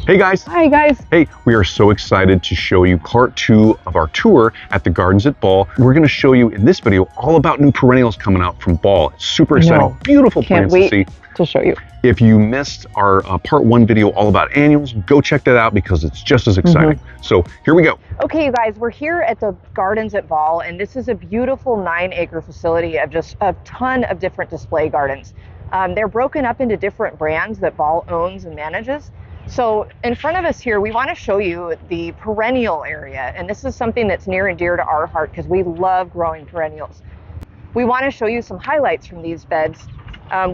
Hey guys. Hi guys. Hey, we are so excited to show you part 2 of our tour at the Gardens at Ball. We're going to show you in this video all about new perennials coming out from Ball. It's super exciting, beautiful plants to see. To show you. If you missed our part 1 video all about annuals, go check that out because it's just as exciting. So here we go. Okay, you guys, we're here at the Gardens at Ball, and this is a beautiful 9-acre facility of just a ton of different display gardens. They're broken up into different brands that Ball owns and manages. So in front of us here, we want to show you the perennial area, and this is something that's near and dear to our heart because we love growing perennials. We want to show you some highlights from these beds.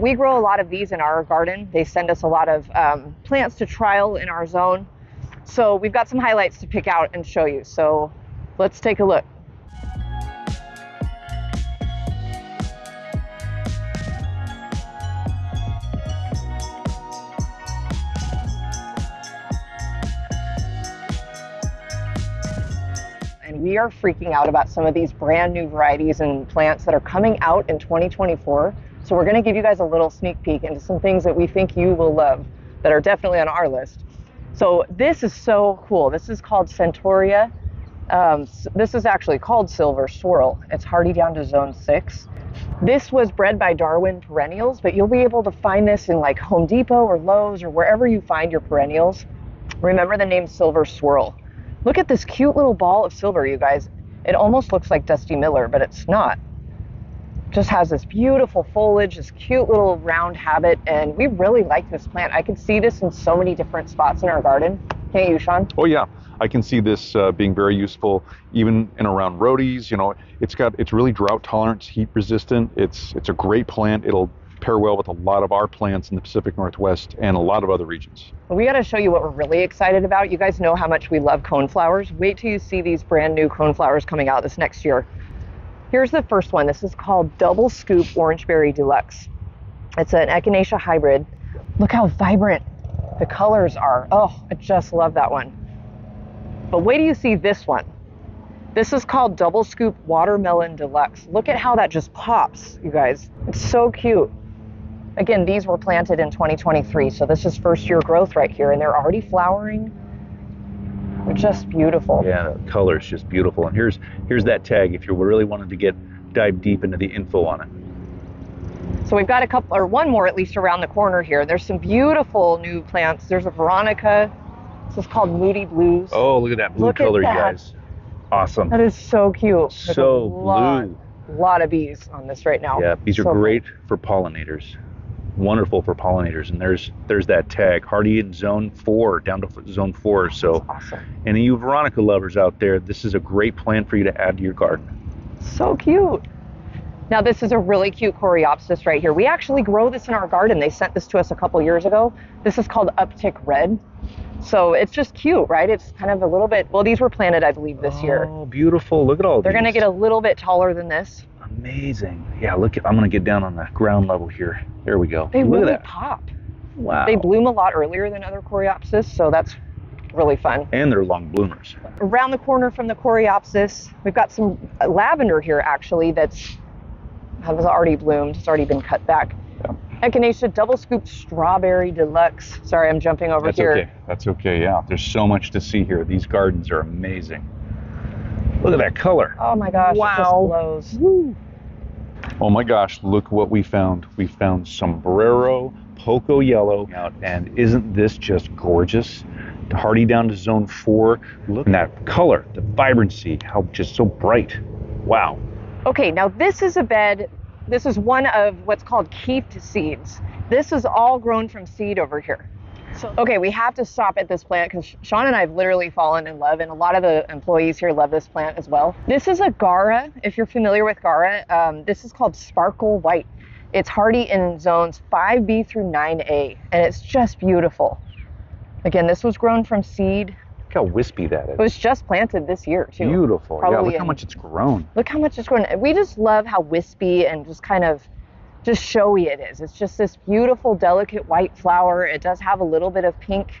We grow a lot of these in our garden. They send us a lot of plants to trial in our zone. So we've got some highlights to pick out and show you. So let's take a look. And we are freaking out about some of these brand new varieties and plants that are coming out in 2024. So we're going to give you guys a little sneak peek into some things that we think you will love that are definitely on our list. So this is so cool. This is called Centaurea. This is actually called Silver Swirl. It's hardy down to zone 6. This was bred by Darwin Perennials, but you'll be able to find this in like Home Depot or Lowe's or wherever you find your perennials. Remember the name Silver Swirl. Look at this cute little ball of silver, you guys. It almost looks like Dusty Miller, but it's not. Just has this beautiful foliage, this cute little round habit, and we really like this plant. I can see this in so many different spots in our garden. Can't you, Sean? Oh yeah, I can see this being very useful even in around roadies. You know, it's really drought tolerant, heat resistant. It's a great plant. It'll pair well with a lot of our plants in the Pacific Northwest and a lot of other regions. We got to show you what we're really excited about. You guys know how much we love coneflowers. Wait till you see these brand new coneflowers coming out this next year. Here's the first one. This is called Double Scoop Orangeberry Deluxe. It's an Echinacea hybrid. Look how vibrant the colors are. Oh, I just love that one. But wait till you see this one. This is called Double Scoop Watermelon Deluxe. Look at how that just pops, you guys. It's so cute. Again, these were planted in 2023, so this is first year growth right here, and they're already flowering. They're just beautiful. Yeah, the color is just beautiful. And here's that tag if you really wanted to dive deep into the info on it. So we've got a couple, or one more at least around the corner here. There's some beautiful new plants. There's a Veronica. This is called Moody Blues. Oh, look at that blue color, you guys. Awesome. That is so cute. So blue. A lot of bees on this right now. Yeah, these are great for pollinators. Wonderful for pollinators. And there's that tag, hardy in zone 4 down to zone 4. So that's awesome. Any of you Veronica lovers out there, this is a great plant for you to add to your garden. So cute. Now this is a really cute Coreopsis right here. We actually grow this in our garden. They sent this to us a couple years ago. This is called Uptick Red. So it's just cute, right? It's kind of a little bit, well, these were planted, I believe, this year. Oh, beautiful. Look at all They're these. going to get a little bit taller than this. Amazing. Yeah, look at, I'm going to get down on the ground level here. There we go. They look really at that. pop. Wow. They bloom a lot earlier than other Coreopsis, so that's really fun. And they're long bloomers. Around the corner from the Coreopsis, we've got some lavender here actually has already bloomed. It's already been cut back. Yeah. Echinacea Double Scoop Strawberry Deluxe. Sorry, I'm jumping over here. That's okay. That's okay. Yeah, there's so much to see here. These gardens are amazing. Look at that color. Oh my gosh, wow. It just glows. Woo. Oh my gosh, look what we found. We found Sombrero Poco Yellow. And isn't this just gorgeous? Hardy down to zone 4. Look at that color, the vibrancy, how just so bright. Wow. Okay, now this is a bed. This is one of what's called keeped seeds. This is all grown from seed over here. So, okay, we have to stop at this plant because Sean and I have literally fallen in love, and a lot of the employees here love this plant as well. This is a Gara, if you're familiar with Gara. This is called Sparkle White. It's hardy in zones 5B through 9A, and it's just beautiful. Again, this was grown from seed. Look how wispy that is. It was just planted this year, too. Beautiful. Probably yeah, look how much it's grown. Look how much it's grown. We just love how wispy and just kind of just showy it is. It's just this beautiful, delicate white flower. It does have a little bit of pink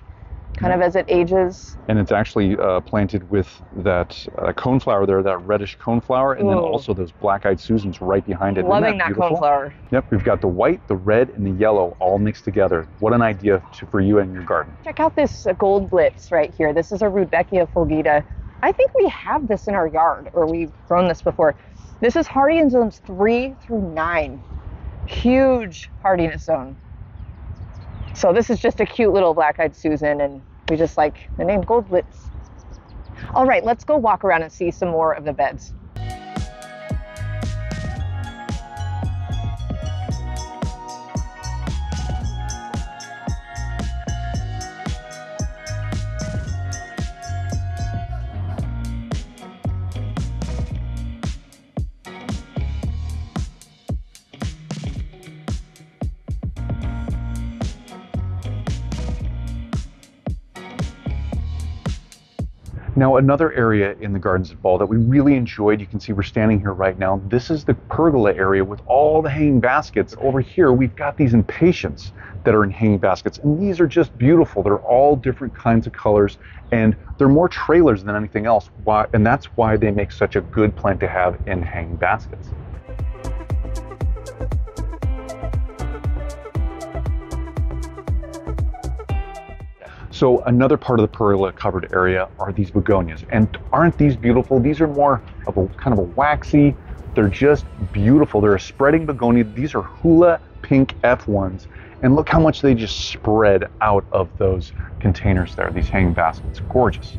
kind of as it ages. And it's actually planted with that coneflower there, that reddish coneflower, and then also those black-eyed Susans right behind it. Loving that coneflower. Yep, we've got the white, the red, and the yellow all mixed together. What an idea for you and your garden. Check out this gold blitz right here. This is a Rudbeckia fulgida. I think we have this in our yard, or we've grown this before. This is hardy in zones 3 through 9. Huge hardiness zone. So this is just a cute little black-eyed Susan, and we just like the name Gold Blitz. All right, let's go walk around and see some more of the beds. Now, another area in the Gardens at Ball that we really enjoyed, you can see we're standing here right now, this is the pergola area with all the hanging baskets. Over here, we've got these impatiens that are in hanging baskets, and these are just beautiful. They're all different kinds of colors, and they're more trailers than anything else, and that's why they make such a good plant to have in hanging baskets. So another part of the pergola covered area are these begonias, and aren't these beautiful? These are more of a kind of a waxy, they're just beautiful. They're a spreading begonia. These are Hula Pink F1s, and look how much they just spread out of those containers there, these hanging baskets. Gorgeous.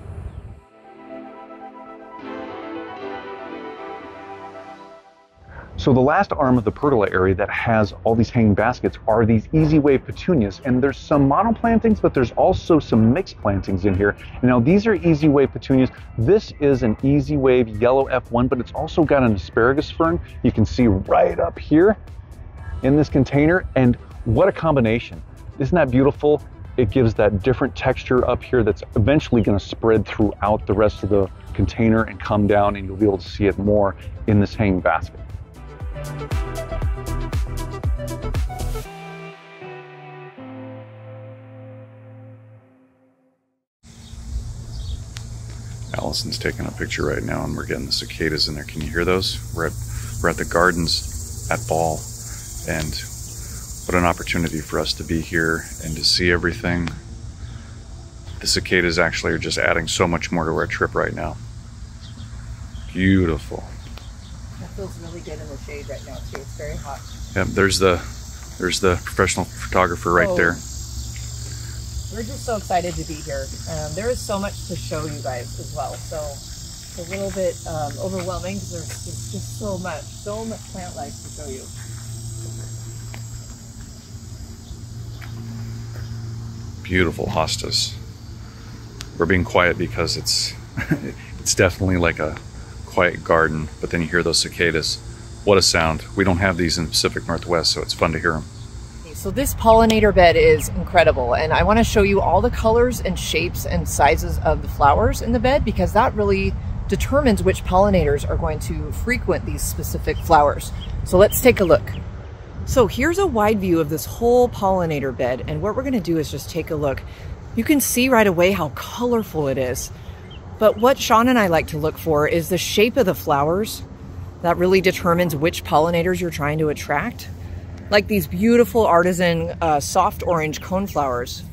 So the last arm of the pergola area that has all these hanging baskets are these easy wave petunias, and there's some monoplantings, but there's also some mixed plantings in here. Now these are easy wave petunias. This is an easy wave yellow F1, but it's also got an asparagus fern. You can see right up here in this container, and what a combination. Isn't that beautiful? It gives that different texture up here that's eventually going to spread throughout the rest of the container and come down, and you'll be able to see it more in this hanging basket. Allison's taking a picture right now, and we're getting the cicadas in there. Can you hear those? We're at the Gardens at Ball, and what an opportunity for us to be here and to see everything. The cicadas actually are just adding so much more to our trip right now. Beautiful. It feels really good in the shade right now too. It's very hot. Yep, there's the professional photographer right there. We're just so excited to be here. There is so much to show you guys as well. So it's a little bit overwhelming because there's just so much plant life to show you. Beautiful hostas. We're being quiet because it's it's definitely like a quiet garden, but then you hear those cicadas. What a sound. We don't have these in the Pacific Northwest, so it's fun to hear them. So this pollinator bed is incredible, and I want to show you all the colors and shapes and sizes of the flowers in the bed, because that really determines which pollinators are going to frequent these specific flowers. So let's take a look. So here's a wide view of this whole pollinator bed, and what we're going to do is just take a look. You can see right away how colorful it is. But what Sean and I like to look for is the shape of the flowers. That really determines which pollinators you're trying to attract. Like these beautiful artisan soft orange coneflowers.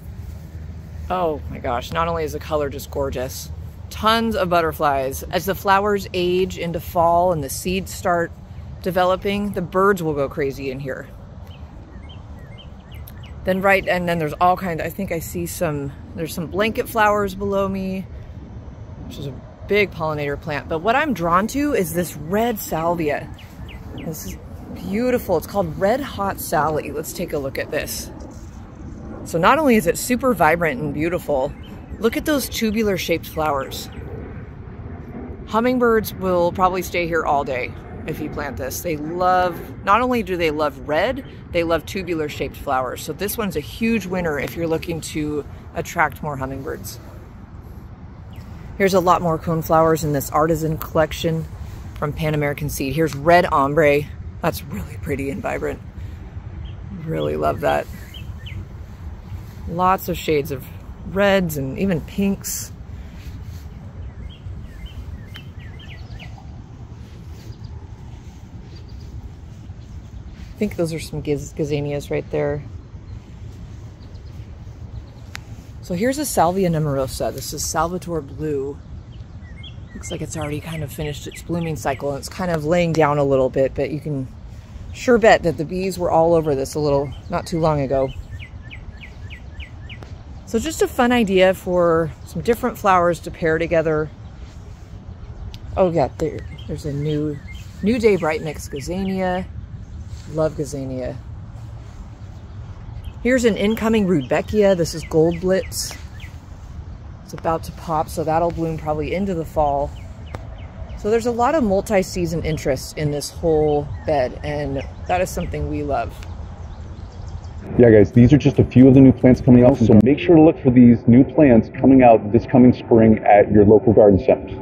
Oh my gosh, not only is the color just gorgeous, tons of butterflies. As the flowers age into fall and the seeds start developing, the birds will go crazy in here. Then then there's all kinds, I think I see there's some blanket flowers below me, which is a big pollinator plant. But what I'm drawn to is this red salvia. This is beautiful. It's called Red Hot Sally. Let's take a look at this. So not only is it super vibrant and beautiful, look at those tubular shaped flowers. Hummingbirds will probably stay here all day if you plant this. They love, not only do they love red, they love tubular shaped flowers. So this one's a huge winner if you're looking to attract more hummingbirds. Here's a lot more coneflowers in this artisan collection from PanAmerican seed. Here's red ombre. That's really pretty and vibrant. Really love that. Lots of shades of reds and even pinks. I think those are some gazanias right there. So here's a Salvia nemorosa. This is Salvatore Blue. Looks like it's already kind of finished its blooming cycle, and it's kind of laying down a little bit, but you can sure bet that the bees were all over this not too long ago. So just a fun idea for some different flowers to pair together. Oh yeah, there's a New Day Bright Mix Gazania. Love Gazania. Here's an incoming Rudbeckia. This is Gold Blitz. It's about to pop, so that'll bloom probably into the fall. So there's a lot of multi-season interest in this whole bed, and that is something we love. Yeah, guys, these are just a few of the new plants coming out, so make sure to look for these new plants coming out this coming spring at your local garden centers.